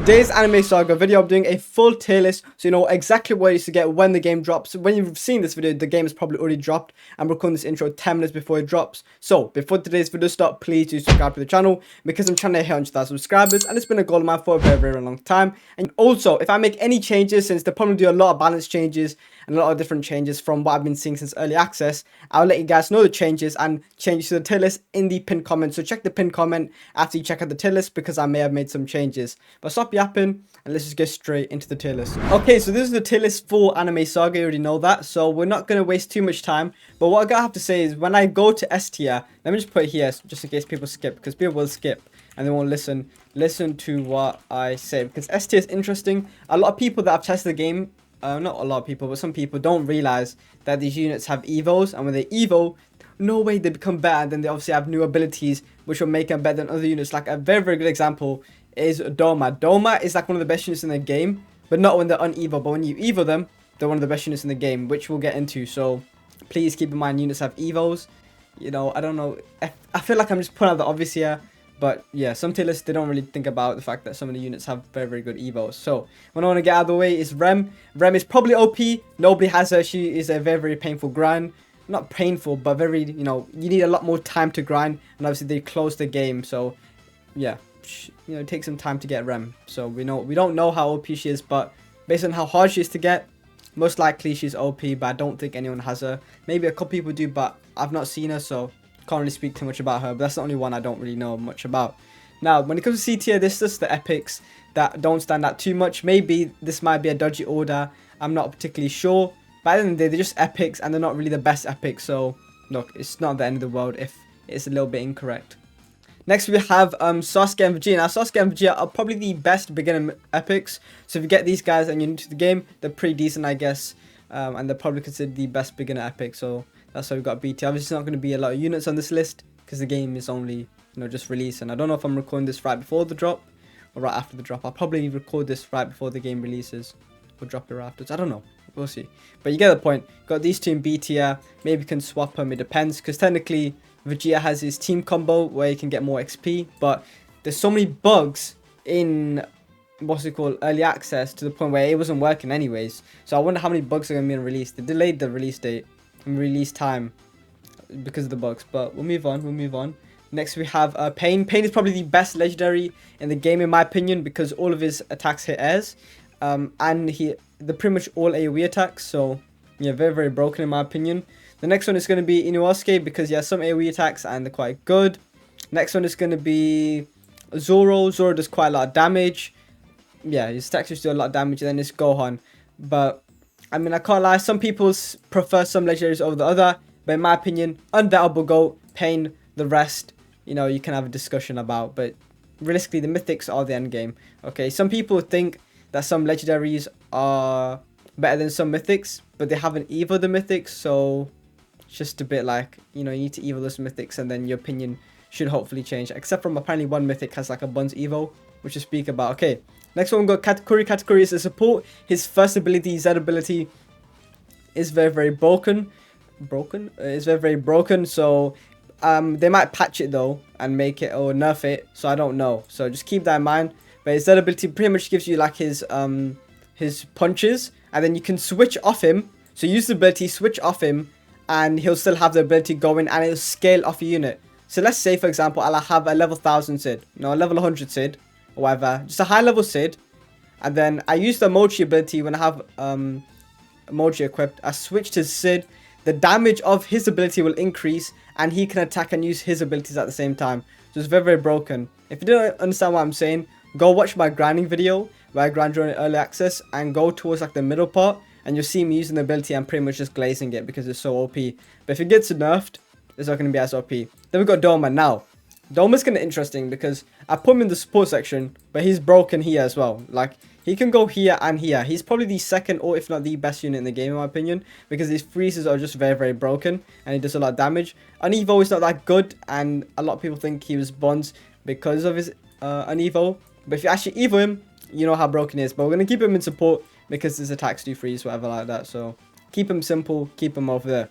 today's anime saga video, I'm doing a full tier list so you know exactly what you to get when the game drops. When you've seen this video, the game is probably already dropped. I'm recording this intro 10 minutes before it drops. So before today's video starts, please do subscribe to the channel because I'm trying to hit 100,000 subscribers and it's been a goal of mine for a very long time. And also, if I make any changes, since they'll probably do a lot of balance changes and a lot of different changes from what I've been seeing since early access, I'll let you guys know the changes and changes to the tier list in the pinned comment. So check the pinned comment after you check out the tier list because I may have made some changes. But stop yapping and let's just get straight into the tier list. Okay, so this is the tier list for Anime Saga. You already know that, so we're not going to waste too much time. But what I have to say is when I go to S tier, let me just put it here just in case people skip, because people will skip and they won't listen to what I say, because S tier is interesting. A lot of people that have tested the game, not a lot of people, but some people don't realize that these units have evos, and when they evo, no way they become better, and then they obviously have new abilities which will make them better than other units. Like a very good example is Doma. Doma is like one of the best units in the game, but not when they're unevo. But when you evo them, they're one of the best units in the game, which we'll get into. So please keep in mind units have evos. You know, I don't know. I feel like I'm just putting out the obvious here. But yeah, some tier lists, they don't really think about the fact that some of the units have very good evos. So what I want to get out of the way is Rem. Rem is probably OP. Nobody has her. She is a very painful grind. Not painful, but very, you know, you need a lot more time to grind. And obviously they closed the game. So yeah, you know, it takes some time to get Rem. So we don't know how OP she is, but based on how hard she is to get, most likely she's OP, but I don't think anyone has her. Maybe a couple people do, but I've not seen her, so can't really speak too much about her. But that's the only one I don't really know much about. Now, when it comes to C tier, this is just the epics that don't stand out too much. Maybe this might be a dodgy order. I'm not particularly sure. But at the end of the day, they're just epics, and they're not really the best epics. So, look, it's not the end of the world if it's a little bit incorrect. Next, we have Sasuke and Vegeta. Now, Sasuke and Vegeta are probably the best beginner epics. So, if you get these guys and you're new to the game, they're pretty decent, I guess. And they're probably considered the best beginner epic. So, that's why we've got BT. Obviously, it's not going to be a lot of units on this list because the game is only, you know, just released. And I don't know if I'm recording this right before the drop or right after the drop. I'll probably record this right before the game releases or drop it right afterwards. I don't know. We'll see. But you get the point. Got these two in B tier. Maybe you can swap them. It depends, because technically Vegeta has his team combo where he can get more XP. But there's so many bugs in what's it called, early access, to the point where it wasn't working anyways. So I wonder how many bugs are going to be released. They delayed the release date and release time because of the bugs. But we'll move on. Next we have Pain. Pain is probably the best legendary in the game in my opinion, because all of his attacks hit airs. And they're pretty much all AoE attacks, so yeah, very broken in my opinion. The next one is going to be Inosuke, because he has some AoE attacks and they're quite good. Next one is going to be Zoro. Zoro does quite a lot of damage. Yeah, his attacks just do a lot of damage. And then it's Gohan. But I mean, I can't lie, some people prefer some legendaries over the other, but in my opinion, undoubtable GOAT, Pain. The rest, you know, you can have a discussion about, but realistically the mythics are the end game. Okay, some people think that some legendaries are better than some mythics, but they haven't evoed the mythics, so it's just a bit like, you know, you need to evo those mythics and then your opinion should hopefully change, except from apparently one mythic has like a Buns evo, which we'll speak about. Okay, next one we got Katakuri. Katakuri is a support. His first ability, Z ability, is very broken. It's very broken, so they might patch it though and make it or nerf it, so I don't know, so just keep that in mind. But his Z ability pretty much gives you like his punches, and then you can switch off him. So use the ability, switch off him, and he'll still have the ability going, and it'll scale off a unit. So let's say, for example, I'll have a level 1000 Sid, no, a level 100 Sid, or whatever, just a high level Sid, and then I use the Mochi ability when I have Mochi equipped. I switch to Sid, the damage of his ability will increase, and he can attack and use his abilities at the same time. So it's very broken. If you don't understand what I'm saying, go watch my grinding video where I grind during early access, and go towards like the middle part, and you'll see me using the ability and pretty much just glazing it because it's so OP. But if it gets nerfed, it's not going to be as OP. Then we got Doma. Now, Doma's kind of interesting because I put him in the support section, but he's broken here as well. Like, he can go here and here. He's probably the second, or if not the best unit in the game in my opinion, because his freezes are just very broken and he does a lot of damage. Unevo is not that good, and a lot of people think he was Buns because of his Unevo. But if you actually evo him, you know how broken he is. But we're going to keep him in support because his attacks do freeze, whatever like that. So keep him simple, keep him over there.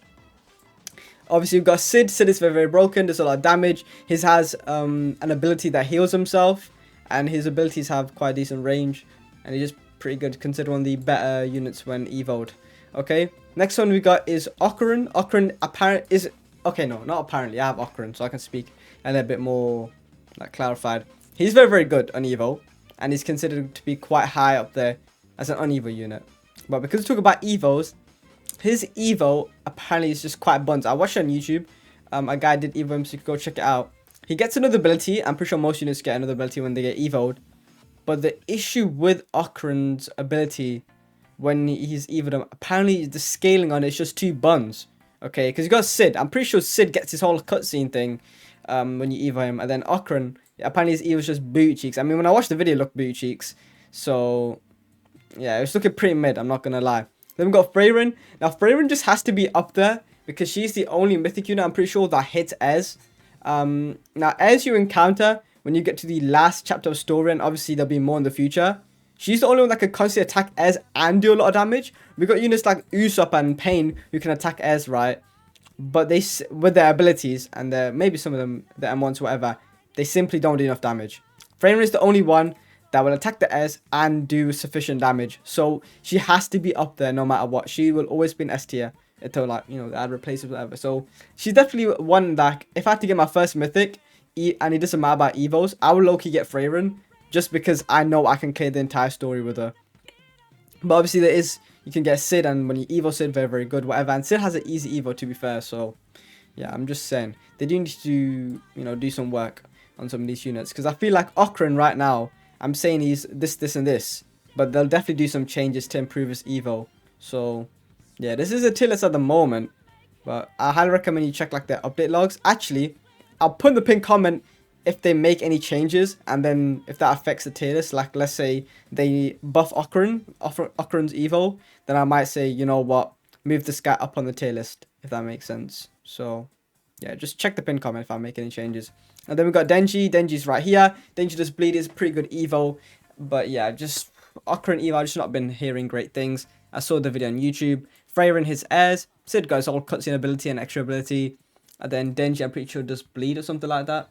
Obviously, we've got Sid. Sid is very broken, does a lot of damage. His has an ability that heals himself. and his abilities have quite decent range, and he's just pretty good, considered one of the better units when evoed. Okay, next one we got is Ocaran. Ocaran apparent is okay, no, not apparently. I have Ocaran, so I can speak a little bit more like clarified. He's very, very good on evo, and he's considered to be quite high up there as an unevo unit. But because we talk about evos, his evo apparently is just quite buns. I watched it on YouTube. A guy did evo him, so you can go check it out. He gets another ability. I'm pretty sure most units get another ability when they get evoed. But the issue with Ocaran's ability when he's evoed him, apparently the scaling on it is just 2 buns. Okay, because you got Sid. I'm pretty sure Sid gets his whole cutscene thing when you evo him. And then Ocaran, apparently his evo is just booty cheeks. I mean, when I watched the video, it looked booty cheeks. So, yeah, it's looking pretty mid, I'm not going to lie. Then we got Freyrin. Now, Freyrin just has to be up there because she's the only mythic unit, I'm pretty sure, that hits Ez. Now, Ez you encounter when you get to the last chapter of story, and obviously there'll be more in the future. She's the only one that can constantly attack Ez and do a lot of damage. We got units like Usopp and Pain who can attack Ez, right? But they, with their abilities, and maybe some of them, the M1s, whatever, they simply don't do enough damage. Freyrin is the only one that will attack the S and do sufficient damage. So she has to be up there no matter what. She will always be an S tier until, like, you know, I'd replace it with whatever. So she's definitely one that if I had to get my first mythic, and it doesn't matter about evos, I will low-key get Freyrin just because I know I can clear the entire story with her. But obviously there is, you can get Sid, and when you evo Sid, very, very good, whatever. And Sid has an easy evo, to be fair. So yeah, I'm just saying they do need to, you know, do some work on some of these units, because I feel like Ocaran right now, I'm saying he's this, and this, but they'll definitely do some changes to improve his evo. So yeah, this is a tier list at the moment, but I highly recommend you check like their update logs. Actually, I'll put in the pinned comment if they make any changes, and then if that affects the tier list, like let's say they buff Ocaran's evo, then I might say, you know what, move this guy up on the tier list, if that makes sense. So yeah, just check the pinned comment if I make any changes. And then we got Denji. Denji's right here. Denji does bleed, is pretty good evo, but yeah, just Ocaran evo, I've just not been hearing great things. I saw the video on YouTube. Freyrin his heirs. Sid got his whole cutscene ability and extra ability. And then Denji, I'm pretty sure, does bleed or something like that.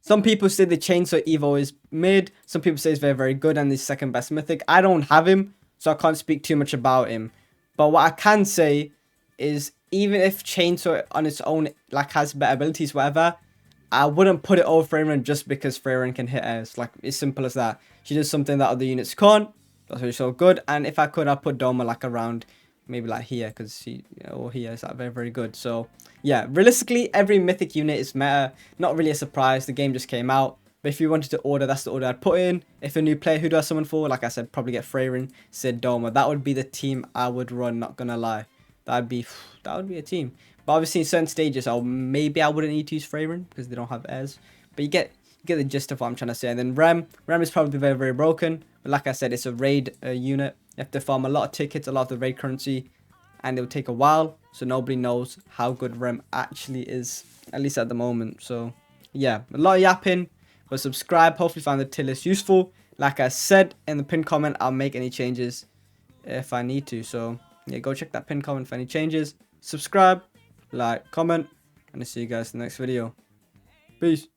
Some people say the Chainsaw evo is mid. Some people say it's very, very good and the second best mythic. I don't have him, so I can't speak too much about him. But what I can say is, even if Chainsaw on its own like has better abilities, whatever, I wouldn't put it over Freyrin just because Freyrin can hit heirs. Like, it's simple as that. She does something that other units can't. That's why she's so good. And if I could, I'd put Doma like around, maybe like here, because she, you know, or here is like very, very good. So yeah, realistically, every mythic unit is meta. Not really a surprise. The game just came out. But if you wanted to order, that's the order I'd put in. If a new player, who do I summon for? Like I said, probably get Freyrin, Sid, Doma. That would be the team I would run, not gonna lie. That would be a team. But obviously in certain stages, maybe I wouldn't need to use Freyrin because they don't have heirs. But you get the gist of what I'm trying to say. And then Rem is probably very, very broken. But like I said, it's a raid unit. You have to farm a lot of tickets, a lot of the raid currency, and it will take a while. So nobody knows how good Rem actually is, at least at the moment. So yeah, a lot of yapping. But subscribe. Hopefully find the tier list useful. Like I said in the pinned comment, I'll make any changes if I need to. So yeah, go check that pinned comment for any changes. Subscribe, like, comment, and I'll see you guys in the next video. Peace.